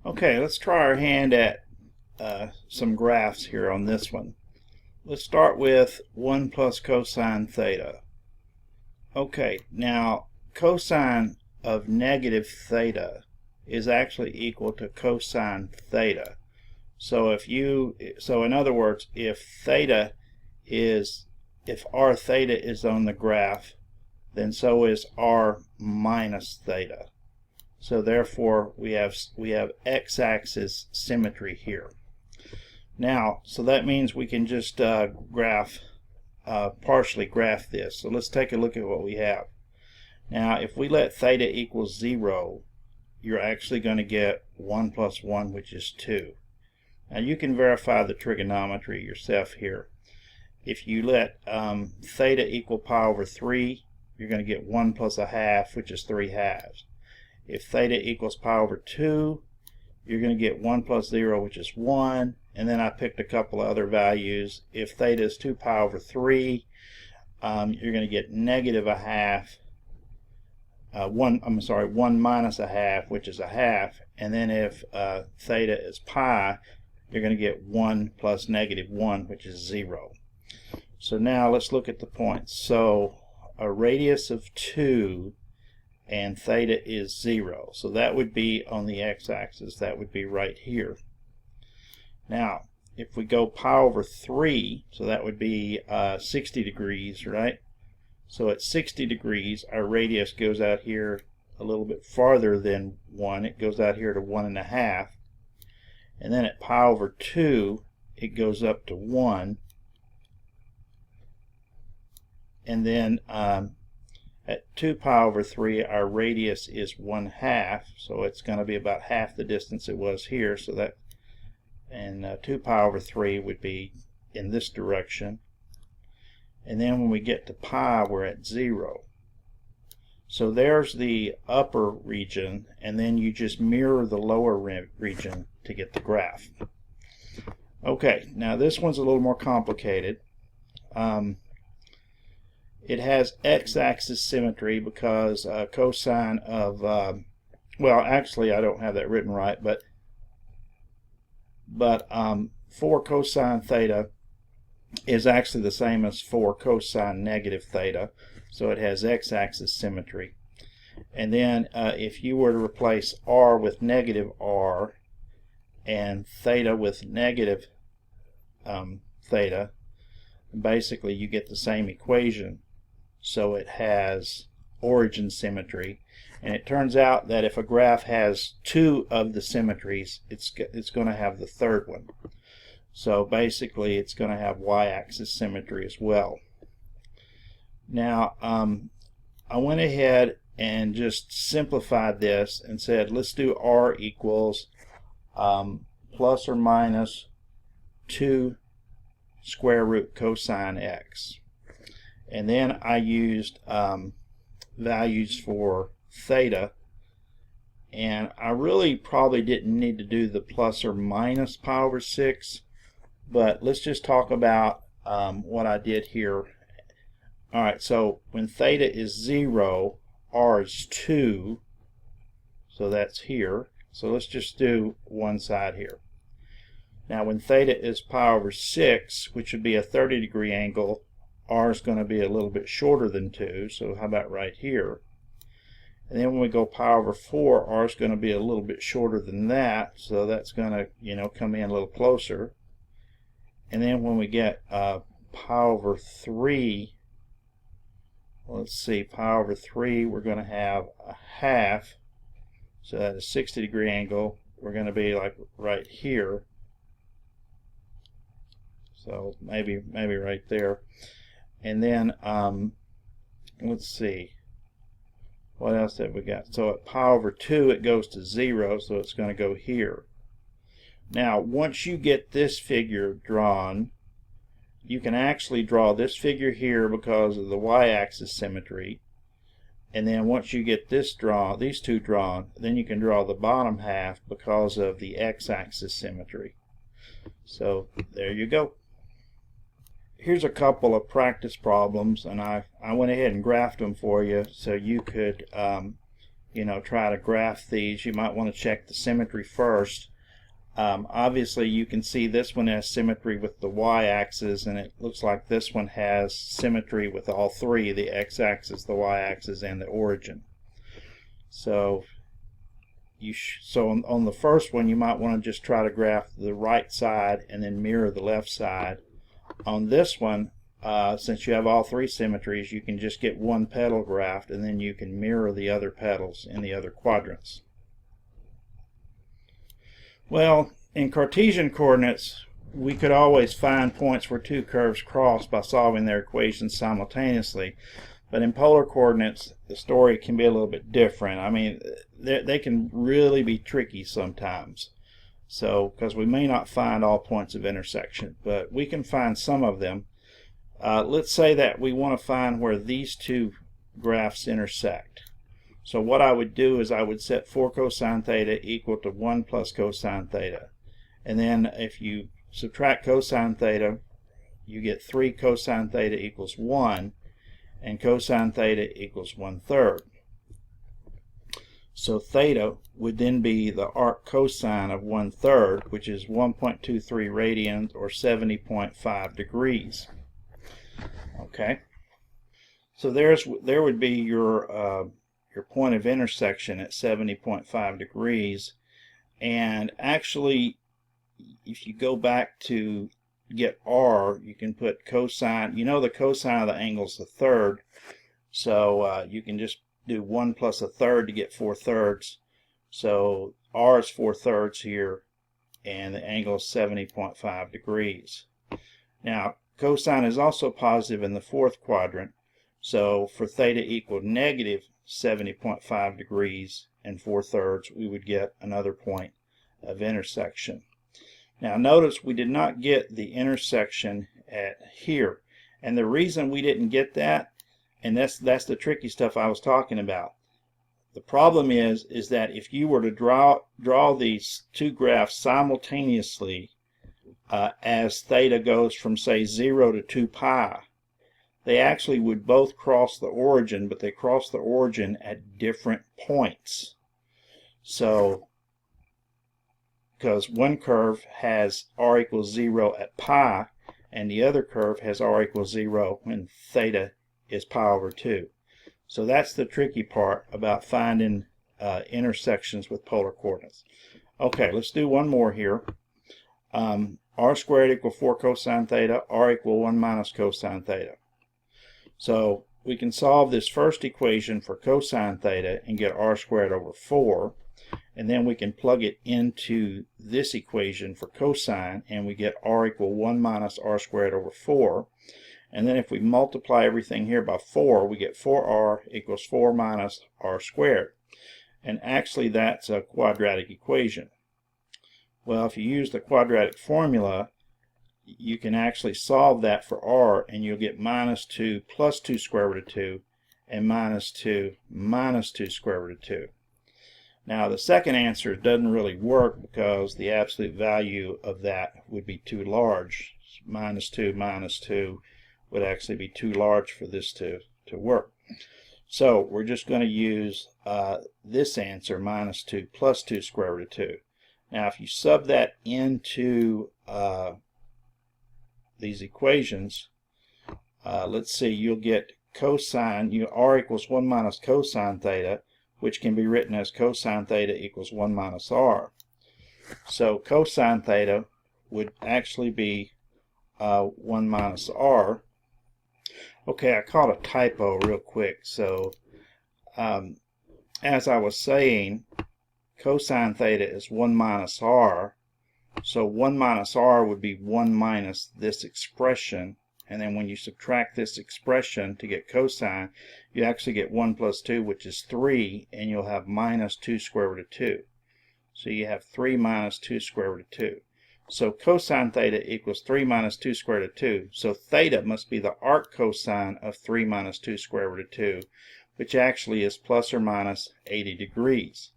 Okay, let's try our hand at some graphs here on this one. Let's start with 1 plus cosine theta. Okay, now cosine of negative theta is actually equal to cosine theta. So in other words, if r theta is on the graph, then so is r minus theta. So therefore we have x-axis symmetry here. Now, so that means we can just partially graph this. So let's take a look at what we have. Now, if we let theta equal 0, you're actually going to get 1 plus 1, which is 2. Now you can verify the trigonometry yourself here. If you let theta equal pi over 3, you're going to get 1 plus a half, which is 3 halves. If theta equals pi over 2, you're going to get 1 plus 0, which is 1. And then I picked a couple of other values. If theta is 2 pi over 3, you're going to get negative a half. 1 minus a half, which is a half. And then if theta is pi, you're going to get 1 plus negative 1, which is 0. So now let's look at the points. So a radius of 2 and theta is 0. So that would be on the x-axis. That would be right here. Now, if we go pi over 3, so that would be 60 degrees, right? So at 60 degrees, our radius goes out here a little bit farther than 1. It goes out here to 1.5. And then at pi over 2, it goes up to 1. And then at 2 pi over 3, our radius is 1/2, so it's going to be about half the distance it was here. So that, and 2 pi over 3 would be in this direction. And then when we get to pi, we're at 0. So there's the upper region, and then you just mirror the lower region to get the graph. Okay, now this one's a little more complicated. It has x-axis symmetry because cosine of, well, actually I don't have that written right, but 4 cosine theta is actually the same as 4 cosine negative theta, so it has x-axis symmetry. And then if you were to replace r with negative r and theta with negative theta, basically you get the same equation. So it has origin symmetry, and it turns out that if a graph has 2 of the symmetries, it's going to have the third one. So basically it's going to have y-axis symmetry as well. Now I went ahead and just simplified this and said let's do r equals plus or minus 2 square root cosine x. And then I used values for theta, and I really probably didn't need to do the plus or minus pi over 6, but let's just talk about what I did here. Alright, so when theta is 0, r is 2, so that's here. So let's just do one side here. Now when theta is pi over 6, which would be a 30-degree angle, r is going to be a little bit shorter than 2, so how about right here? And then when we go pi over 4, r is going to be a little bit shorter than that, so that's going to, come in a little closer. And then when we get pi over 3, let's see, pi over 3, we're going to have a half, so at a 60-degree angle, we're going to be like right here. So maybe right there. And then let's see, what else have we got? So at pi over 2 it goes to 0, so it's going to go here. Now once you get this figure drawn, you can actually draw this figure here because of the y-axis symmetry, and then once you get this drawn, these two drawn, then you can draw the bottom half because of the x-axis symmetry. So there you go. Here's a couple of practice problems, and I went ahead and graphed them for you so you could try to graph these, you might want to check the symmetry first. Obviously you can see this one has symmetry with the y-axis, and it looks like this one has symmetry with all three, the x-axis, the y-axis, and the origin. So on the first one you might want to just try to graph the right side and then mirror the left side. On this one, since you have all three symmetries, you can just get one petal graphed, and then you can mirror the other petals in the other quadrants. Well, in Cartesian coordinates, we could always find points where two curves cross by solving their equations simultaneously. But in polar coordinates, the story can be a little bit different. I mean, they can really be tricky sometimes. So, because we may not find all points of intersection, but we can find some of them. Let's say that we want to find where these two graphs intersect. So what I would do is I would set 4 cosine theta equal to 1 plus cosine theta. And then if you subtract cosine theta, you get 3 cosine theta equals 1, and cosine theta equals 1/3. So theta would then be the arc cosine of 1/3, which is 1.23 radians, or 70.5 degrees. Okay, so there would be your point of intersection at 70.5 degrees. And actually, if you go back to get r, you can put cosine. The cosine of the angle is a third, so you can just do 1 plus a third to get 4/3. So r is 4/3 here, and the angle is 70.5 degrees. Now cosine is also positive in the fourth quadrant, so for theta equal negative 70.5 degrees and 4/3, we would get another point of intersection. Now notice we did not get the intersection at here, and the reason we didn't get that, and that's the tricky stuff I was talking about. The problem is that if you were to draw these two graphs simultaneously, as theta goes from, say, 0 to 2 pi, they actually would both cross the origin, but they cross the origin at different points. So, because one curve has r equals 0 at pi, and the other curve has r equals 0 when theta is pi over 2. So that's the tricky part about finding intersections with polar coordinates. Okay, let's do one more here. R squared equal 4 cosine theta, r equal 1 minus cosine theta. So we can solve this first equation for cosine theta and get r squared over 4, and then we can plug it into this equation for cosine, and we get r equal 1 minus r squared over 4. And then if we multiply everything here by 4, we get 4r equals 4 minus r squared. And actually that's a quadratic equation. Well, if you use the quadratic formula, you can actually solve that for r, and you'll get minus 2 plus 2 square root of 2, and minus 2 minus 2 square root of 2. Now the second answer doesn't really work because the absolute value of that would be too large. Minus 2 would actually be too large for this to work. So we're just going to use this answer, minus 2 plus 2 square root of 2. Now if you sub that into these equations, let's see, you'll get cosine, r equals 1 minus cosine theta, which can be written as cosine theta equals 1 minus r. So cosine theta would actually be 1 minus r. Okay, I caught a typo real quick. So as I was saying, cosine theta is 1 minus r. So 1 minus r would be 1 minus this expression. And then when you subtract this expression to get cosine, you actually get 1 plus 2, which is 3, and you'll have minus 2 square root of 2. So you have 3 minus 2 square root of 2. So cosine theta equals 3 minus 2 square root of 2. So theta must be the arc cosine of 3 minus 2 square root of 2, which actually is plus or minus 80 degrees.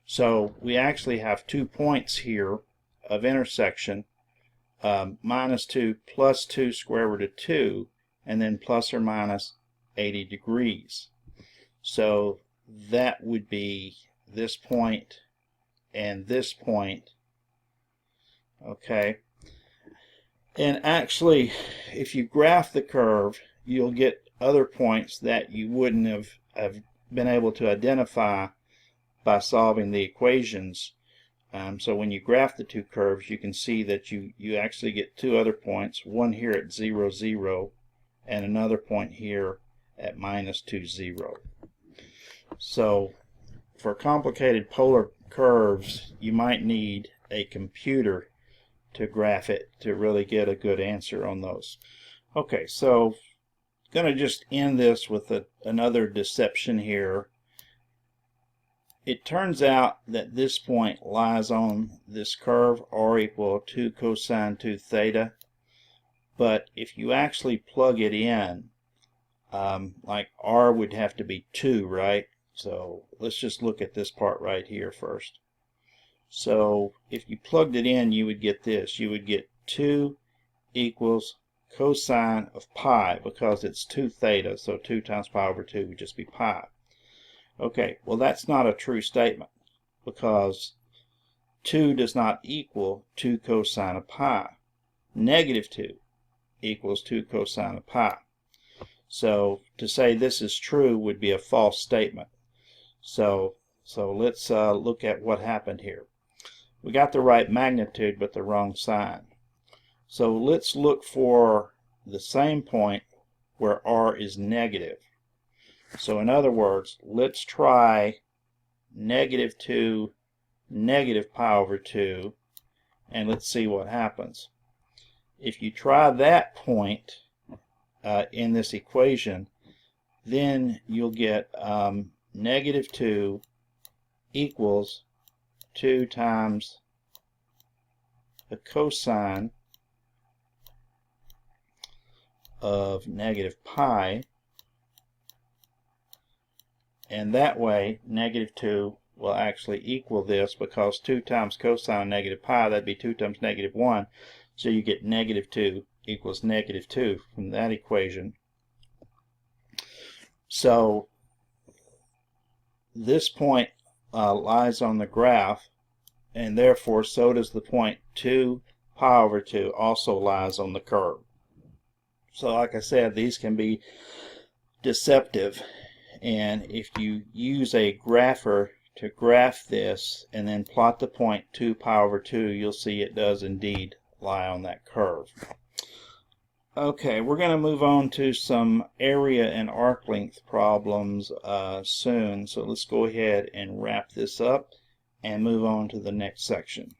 So we actually have 2 points here of intersection, minus 2 plus 2 square root of 2, and then plus or minus 80 degrees. So that would be this point and this point. Okay, and actually if you graph the curve, you'll get other points that you wouldn't have been able to identify by solving the equations. So when you graph the two curves, you can see that you actually get two other points, one here at 0, 0, and another point here at -2, 0. So for complicated polar curves, you might need a computer to graph it to really get a good answer on those. Okay, so I'm going to just end this with another deception here. It turns out that this point lies on this curve, r equal 2 cosine 2 theta. But if you actually plug it in, like r would have to be 2, right? So let's just look at this part right here first. So if you plugged it in, you would get this. You would get 2 equals cosine of pi, because it's 2 theta, so 2 times pi over 2 would just be pi. Okay, well that's not a true statement, because 2 does not equal 2 cosine of pi. Negative 2 equals 2 cosine of pi. So to say this is true would be a false statement. So let's look at what happened here. We got the right magnitude but the wrong sign. So let's look for the same point where r is negative. So in other words, let's try -2 negative pi over 2, and let's see what happens. If you try that point in this equation, then you'll get -2 equals 2 times the cosine of negative pi, and that way -2 will actually equal this, because 2 times cosine of negative pi, that'd be 2 times -1, so you get -2 equals -2 from that equation. So this point lies on the graph, and therefore so does the point 2 pi over 2 also lies on the curve. So like I said, these can be deceptive, and if you use a grapher to graph this and then plot the point 2 pi over 2, you'll see it does indeed lie on that curve. Okay, we're going to move on to some area and arc length problems soon, so let's go ahead and wrap this up and move on to the next section.